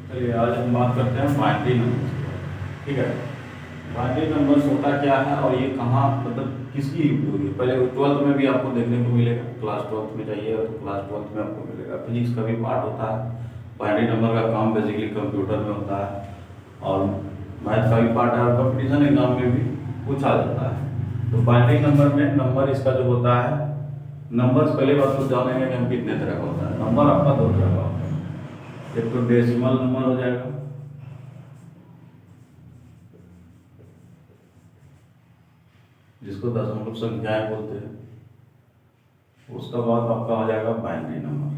चलिए आज हम बात करते हैं बाइनरी नंबर। ठीक है, बाइनरी नंबर्स होता क्या है और ये कहाँ मतलब किसकी उपयोगी है। पहले ट्वेल्थ में भी आपको देखने को मिलेगा, क्लास ट्वेल्थ में जाइए तो क्लास ट्वेल्थ में आपको मिलेगा। फिजिक्स का भी पार्ट होता है। बाइनरी नंबर का काम बेसिकली कंप्यूटर में होता है और मैथ का भी पार्ट है और कंपटीशन एग्जाम में भी पूछा जाता है। तो बाइनरी नंबर में नंबर इसका जो होता है, नंबर्स पहले बात तो जानेंगे कि हम कितने तरह का होता है। नंबर आपका दो तरह का होता है, एक तो डेसिमल नंबर हो जाएगा, जिसको दशमलव संख्याएं बोलते हैं। उसका बाद आपका हो जाएगा बाइनरी नंबर।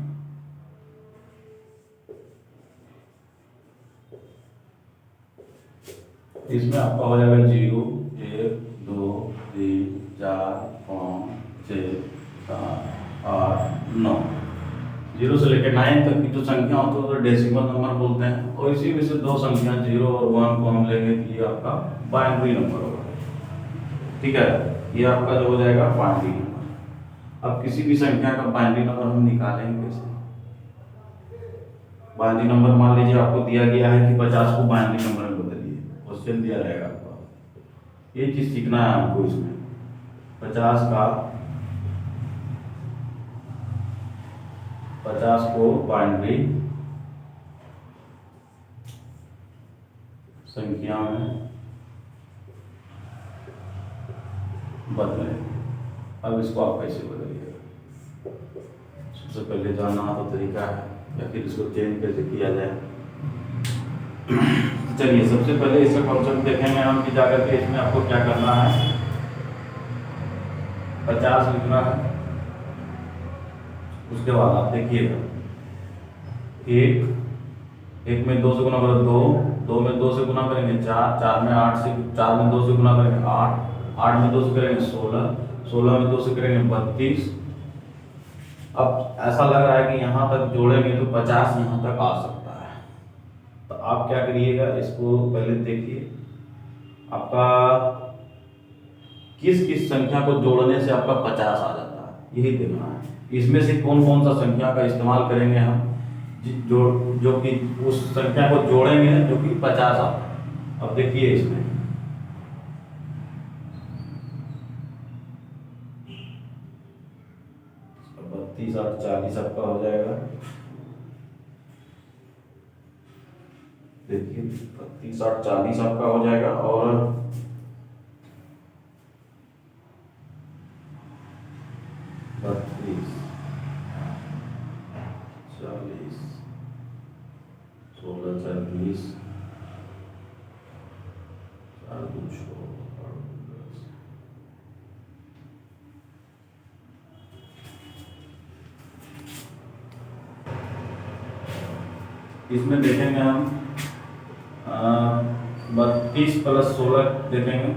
इसमें आपका हो जाएगा 0, 1, 2, 3, 4, 5, 6, 7, 8, 9। 0 से लेकर 9 तक की जो संख्या होती है तो डेसिमल नंबर बोलते हैं। और इसी में से दो संख्या 0 और 1 को हम लेंगे तो ये आपका बाइनरी नंबर होगा। ठीक है, ये आपका जो हो जाएगा बाइनरी नंबर। अब किसी भी संख्या का बाइनरी नंबर हम निकालेंगे कैसे। बाइनरी नंबर मान लीजिए आपको दिया गया है कि 50 को बाइनरी नंबर में बदलिए, क्वेश्चन दिया रहेगा आपको। ये चीज सीखना है आपको इसमें। 50 को बाइनरी संख्या में बदले। अब इसको आप कैसे बदलिएगा, सबसे पहले जानना तो तरीका है या फिर इसको चेंज कैसे किया जाए। चलिए सबसे पहले इसका कॉन्सेप्ट देखेंगे हम कि जाकर के इसमें आपको क्या करना है। 50 लिखना है, उसके बाद आप देखिएगा एक में 2 से गुना करें 2, 2 में 2 से गुना करेंगे 4, 4 में 8 से 4 में 2 से गुना करेंगे 8, 8 में 2 से करेंगे 16, 16 में 2 से करेंगे 32। अब ऐसा लग रहा है कि यहाँ तक जोड़ेंगे तो 50 यहाँ तक आ सकता है। तो आप क्या करिएगा, इसको पहले देखिए आपका किस किस संख्या को जोड़ने से आपका 50 आ जाता है, यही देखना है। इसमें से कौन कौन सा संख्या का इस्तेमाल करेंगे हम जो कि उस संख्या को जोड़ेंगे जो कि 50 आता है। अब देखिए इसमें 32, 8, 40 आपका हो जाएगा। देखिए 32, 8, 40 आपका हो जाएगा और 32, 40, 16, 4, 20, 4, 2, 6, 10। इसमें देखेंगे हम 32 प्लस 16 देखेंगे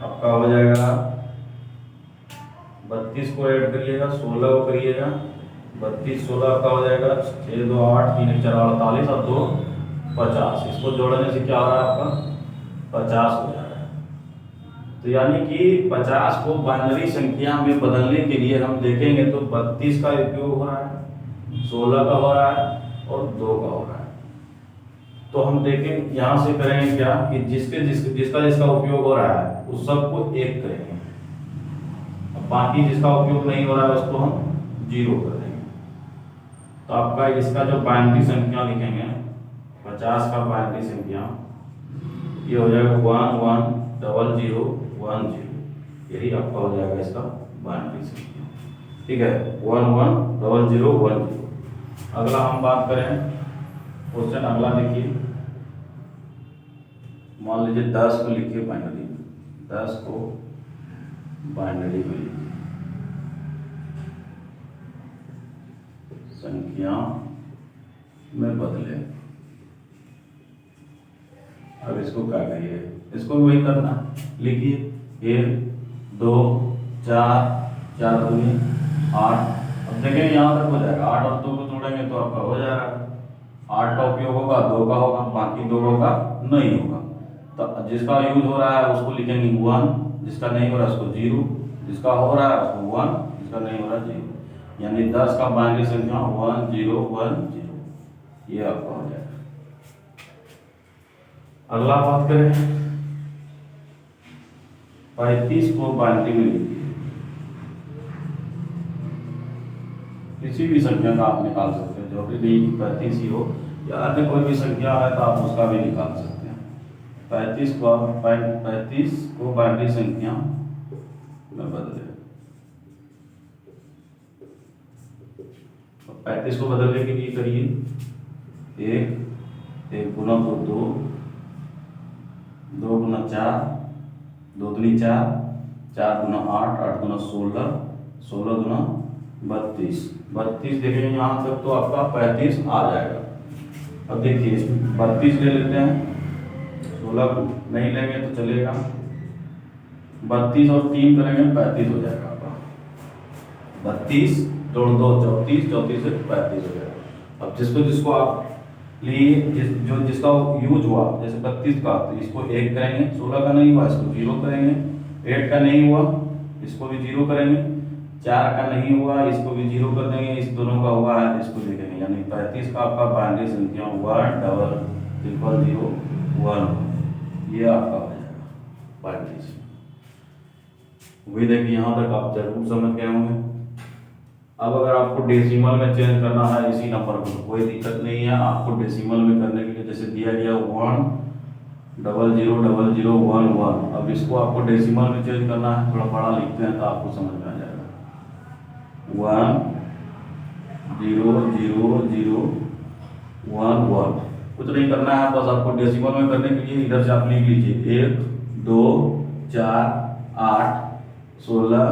आपका हो जाएगा। 32 को ऐड करिएगा, 16 को करिएगा, 32, 16 आपका हो जाएगा 6, 2, 8, 3, 4, 48 और 2, 50। इसको जोड़ने से क्या हो रहा है आपका 50 हो जाएगा। तो यानी कि 50 को बाइनरी संख्या में बदलने के लिए हम देखेंगे तो 32 का उपयोग हो रहा है, 16 का हो रहा है और 2 का हो रहा है। तो हम देखें यहाँ से करेंगे क्या कि जिसका उपयोग हो रहा है उस सबको 1 करेंगे, अब बाकी जिसका उपयोग नहीं हो रहा है उसको हम 0 कर देंगे। तो आपका इसका जो बाइनरी संख्या लिखेंगे 50 का बाइनरी संख्या ये हो जाएगा 1, 1, 0, 0, 1, 0। यही आपका हो जाएगा इसका बाइनरी संख्या। ठीक है, 1, 1, 0, 0, 1, 0। अगला हम बात करें क्वेश्चन अगला देखिए, मान लीजिए 10 को लिखिए बाइनरी में, 10 को बाइनरी में लिखिए, संख्या में बदले। अब इसको क्या करिए, इसको वही करना, लिखिए 1, 2, 4, 4 दूनी 8। अब देखेंगे यहाँ तक हो जाएगा, 8 और 2 को जोड़ेंगे तो आपका हो जाएगा। 8 का उपयोग होगा, 2 का होगा, बाकी 2 का नहीं होगा। तो जिसका यूज हो रहा है उसको लिखेंगे 1, जिसका नहीं हो रहा है उसको 0, जिसका हो रहा है उसको 1, जिसका नहीं हो रहा है 0। यानी 10 का बाइनरी संख्या 1, 0, 1, 0 ये आपका हो जाएगा। अगला बात करें 35 को बाइनरी में लिखिए। किसी भी संख्या का आप निकाल सकते हैं, जो कि नहीं 35 ही हो या अन्य कोई भी संख्या है तो आप उसका भी निकाल सकते हैं। 35 को बाइनरी संख्या में बदले। 35 को बदलने के लिए करिए 1 गुना 2, 2 गुना 4, 2 दूनी 4, 4 गुना 8, 8 गुना 16, 16 गुना 32, 32 देखेंगे यहाँ तक तो आपका 35 आ जाएगा। अब देखिए 32 ले लेते हैं, 16 नहीं लेंगे तो चलेगा, 32 और 3 करेंगे 35 हो जाएगा आपका। 32 जोड़ 2 34, 34 से 35 हो जाएगा। अब जिसको आप लिए जिसका यूज हुआ, जैसे 32 का तो इसको 1 करेंगे, 16 का नहीं हुआ इसको 0 करेंगे, 8 का नहीं हुआ इसको भी 0 करेंगे, 4 का नहीं हुआ इसको भी 0 कर देंगे, इस दोनों का हुआ है इसको देखेंगे। यानी 35 का आपका बाइनरी संख्या 10001, ये आपका हो जाएगा बाइनरी। उम्मीद है कि यहाँ तक आप जरूर समझ गए होंगे। अब अगर आपको डेसिमल में चेंज करना है इसी नंबर को तो कोई दिक्कत नहीं है। आपको डेसिमल में करने के लिए जैसे दिया गया 1000011, अब इसको आपको डेसिमल में चेंज करना है, थोड़ा बड़ा लिखते हैं तो आपको समझ में आ जाएगा। 1000011, कुछ नहीं करना है, बस आपको डेसिमल में करने के लिए इधर से आप लिख लीजिए 1 2 4 8 16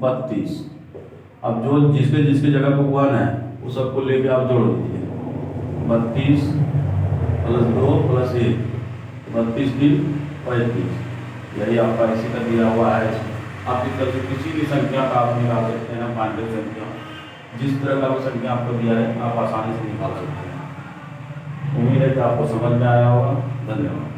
32। अब जो जिसके जगह पर 1 है वो सबको लेके आप जोड़ दीजिए, 32 + 2 + 1, 32 की 35, यही आपका इसी का दिया हुआ है। आप इस तरह से किसी भी संख्या का आप निकाल सकते हैं, बाइनरी संख्या जिस तरह का भी संख्या आपको दिया है आप आसानी से निकाल सकते हैं। उम्मीद है कि आपको समझ में आया होगा। धन्यवाद।